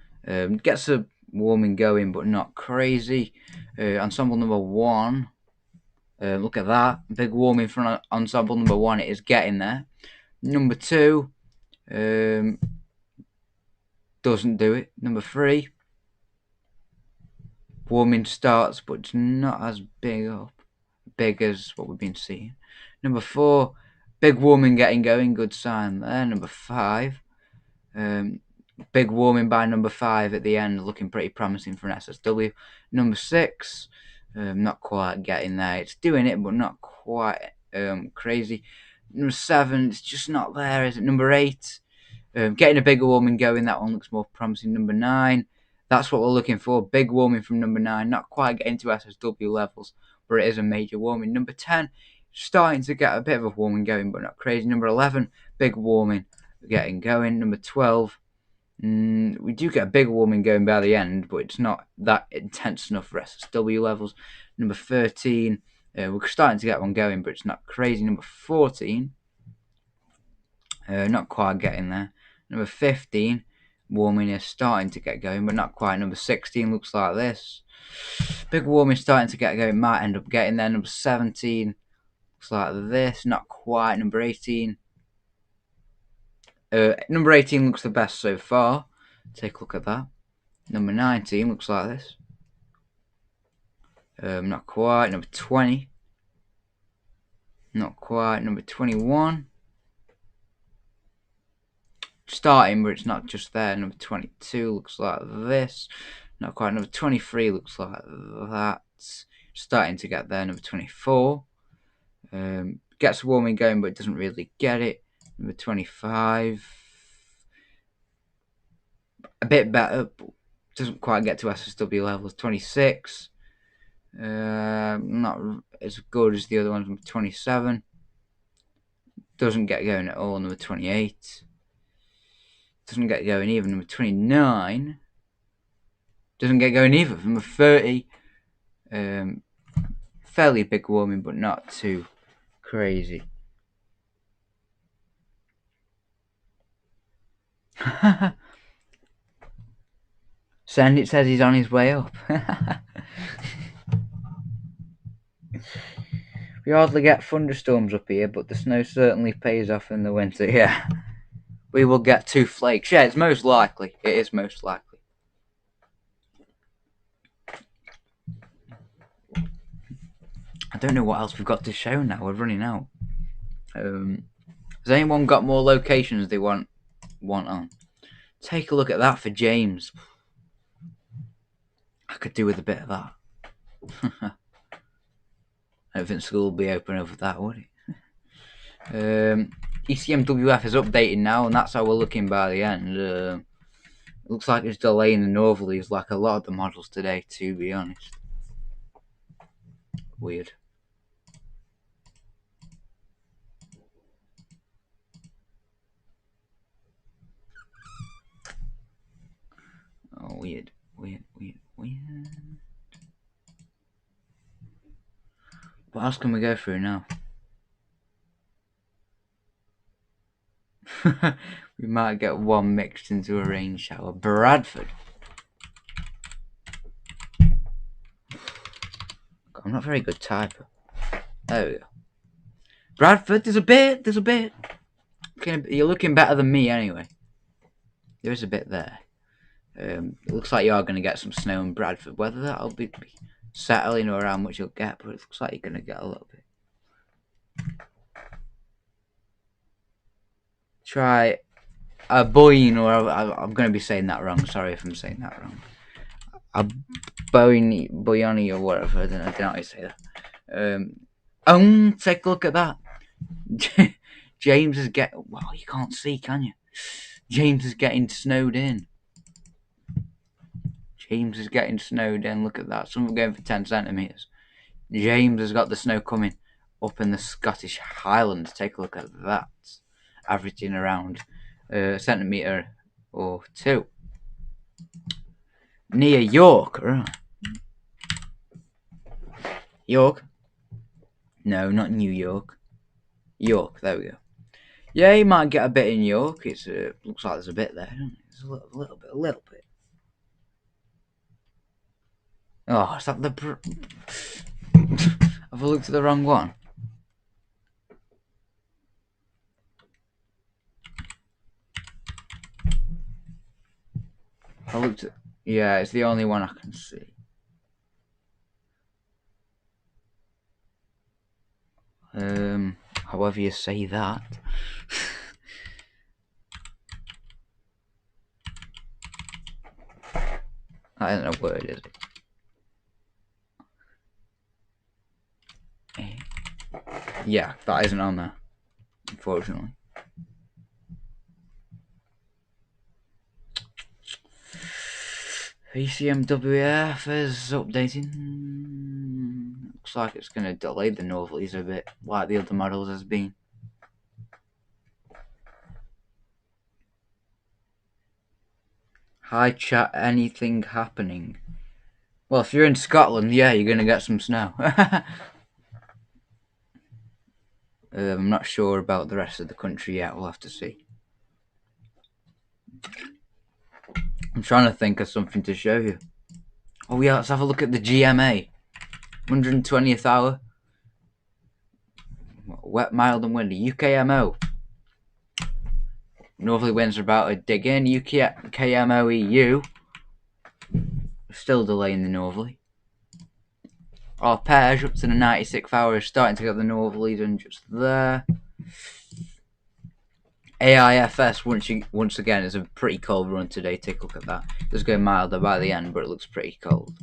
gets a warming going, but not crazy. Ensemble number 1. Look at that. Big warming from ensemble number 1. It is getting there. Number 2. Doesn't do it. Number 3. Warming starts, but it's not as big as what we've been seeing. Number 4. Big warming getting going. Good sign there. Number 5. Big warming by number 5 at the end, looking pretty promising for an SSW. Number 6, not quite getting there. It's doing it, but not quite crazy. Number 7, it's just not there, is it? Number 8, getting a bigger warming going. That one looks more promising. Number 9, that's what we're looking for. Big warming from number 9, not quite getting to SSW levels, but it is a major warming. Number 10, starting to get a bit of a warming going, but not crazy. Number 11, big warming getting going. Number 12, we do get a big warming going by the end, but it's not that intense enough for SSW levels. Number 13, we're starting to get one going, but it's not crazy. Number 14, not quite getting there. Number 15, warming is starting to get going, but not quite. Number 16 looks like this. Big warming starting to get going, might end up getting there. Number 17 looks like this, not quite. Number 18. Number 18 looks the best so far. Take a look at that. Number 19 looks like this. Not quite. Number 20. Not quite. Number 21. Starting, but it's not just there. Number 22 looks like this. Not quite. Number 23 looks like that. Starting to get there. Number 24. Gets warming going, but it doesn't really get it. Number 25. A bit better, but doesn't quite get to SSW levels. 26. Not as good as the other ones. Number 27. Doesn't get going at all. Number 28. Doesn't get going either. Number 29. Doesn't get going either. Number 30. Fairly big warming, but not too crazy. Send it says he's on his way up. We hardly get thunderstorms up here, but the snow certainly pays off in the winter. Yeah, we will get 2 flakes. Yeah, it's most likely. It is most likely. I don't know what else we've got to show now. We're running out. Has anyone got more locations they want on? Take a look at that for James. I could do with a bit of that. I don't think school will be open over that, would it? ECMWF is updating now, and that's how we're looking by the end. It looks like it's delaying the northerlies like a lot of the models today, to be honest. Weird. Oh, weird. What else can we go through now? We might get one mixed into a rain shower. Bradford. I'm not a very good typer. There we go. Bradford, there's a bit. You're looking better than me anyway. There is a bit there. It looks like you are going to get some snow in Bradford. Whether that'll be settling or how much you'll get, but it looks like you're going to get a little bit. Try a boyne, or I'm going to be saying that wrong. Sorry if I'm saying that wrong. A boyani or whatever. I don't know how to say that. Take a look at that. James is getting. Well, you can't see, can you? James is getting snowed in. Look at that. Some are going for 10 centimetres. James has got the snow coming up in the Scottish Highlands. Take a look at that. Averaging around a centimetre or 2. Near York. Right. York? No, not New York. York, there we go. Yeah, you might get a bit in York. It's looks like there's a bit there, doesn't it? There's a little bit. Oh, is that the... Have I looked at the wrong one? I looked at... Yeah, it's the only one I can see. However you say that. That isn't a word, is it? Yeah, that isn't on there, unfortunately. ECMWF is updating. Looks like it's going to delay the Northerlies a bit, like the other models has been. Hi chat, anything happening? Well, if you're in Scotland, yeah, you're going to get some snow. I'm not sure about the rest of the country yet, we'll have to see. I'm trying to think of something to show you. Oh yeah, let's have a look at the GMA. 120th hour. Wet, mild and windy. UKMO. Northerly winds are about to dig in. UKMO EU. Still delaying the Northerly. Arpege up to the 96th hour is starting to get the Northerlies and just there. AIFS once again is a pretty cold run today. Take a look at that. It's going milder by the end, but it looks pretty cold.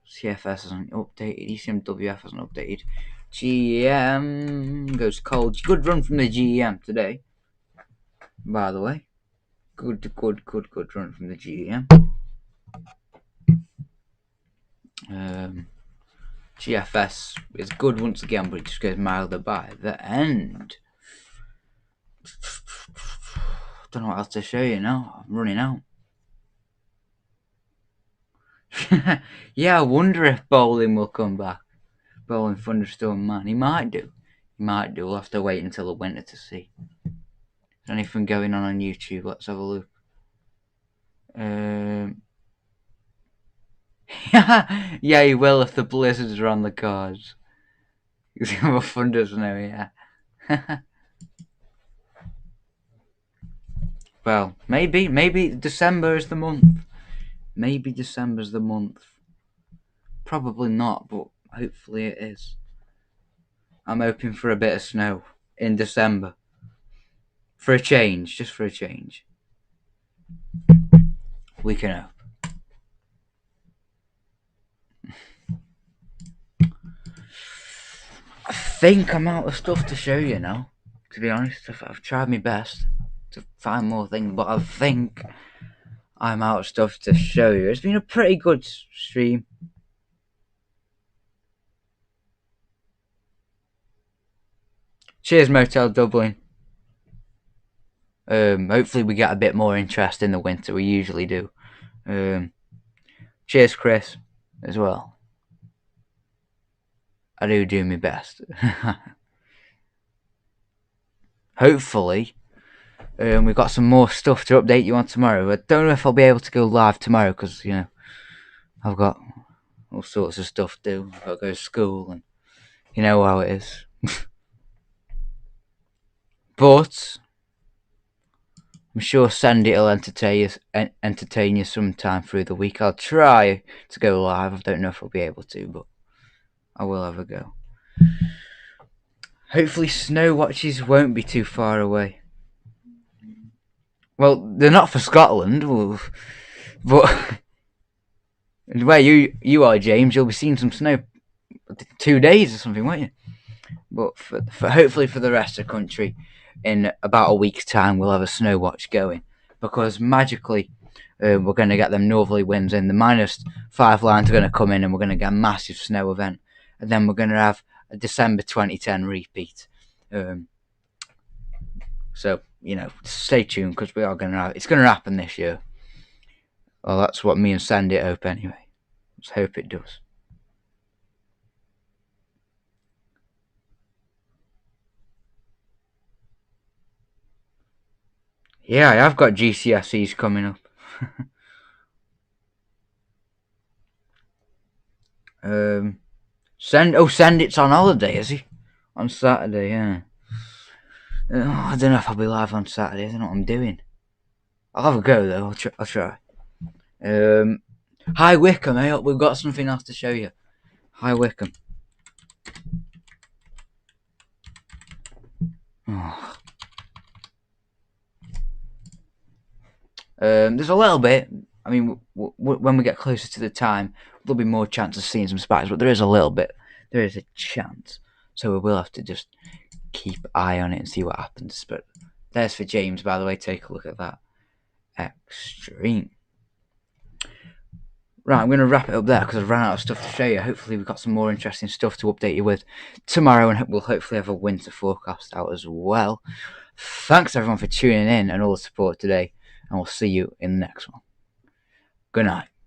CFS hasn't updated. ECMWF hasn't updated. GEM goes cold. Good run from the GEM today, by the way. Good run from the GEM. GFS is good once again, but it just goes milder by the end. Don't know what else to show you now. I'm running out. Yeah, I wonder if Bowling will come back. Bowling Thunderstorm Man. He might do. We'll have to wait until the winter to see. Is there anything going on YouTube? Let's have a look. Yeah, he will if the blizzards are on the cards. He's gonna have a thunder snow, yeah. Well, maybe December is the month. Maybe December's the month. Probably not, but hopefully it is. I'm hoping for a bit of snow in December. For a change, just for a change. We can hope. I think I'm out of stuff to show you now. To be honest, I've tried my best to find more things, but I think I'm out of stuff to show you. It's been a pretty good stream. Cheers, Motel Dublin. Hopefully we get a bit more interest in the winter. We usually do. Cheers, Chris, as well. I do my best. Hopefully, we've got some more stuff to update you on tomorrow. I don't know if I'll be able to go live tomorrow because, you know, I've got all sorts of stuff to do. I've got to go to school and you know how it is. But I'm sure Sandy will entertain you sometime through the week. I'll try to go live. I don't know if I'll be able to, but I will have a go. Hopefully snow watches won't be too far away. Well, they're not for Scotland, but where you are, James, you'll be seeing some snow 2 days or something, won't you? But for hopefully for the rest of the country, in about a week's time, we'll have a snow watch going because magically we're going to get them northerly winds in. The -5 lines are going to come in, and we're going to get a massive snow event, and then we're going to have a December 2010 repeat. So you know, stay tuned because we are going to have. It's going to happen this year. Well, that's what me and Sandy hope anyway. Let's hope it does. Yeah, I have got GCSEs coming up. Send it's on holiday, is he? On Saturday, yeah. I don't know if I'll be live on Saturday. I don't know what I'm doing. I'll have a go though. I'll try. Hi Wickham, hey, we've got something else to show you. Hi Wickham. Oh. There's a little bit. I mean, when we get closer to the time, there'll be more chance of seeing some spiders, but there is a little bit. There is a chance. So we will have to just keep an eye on it and see what happens. But there's for James, by the way. Take a look at that. Extreme. Right, I'm going to wrap it up there because I've run out of stuff to show you. Hopefully we've got some more interesting stuff to update you with tomorrow, and we'll hopefully have a winter forecast out as well. Thanks everyone for tuning in and all the support today, and we'll see you in the next one. Good night.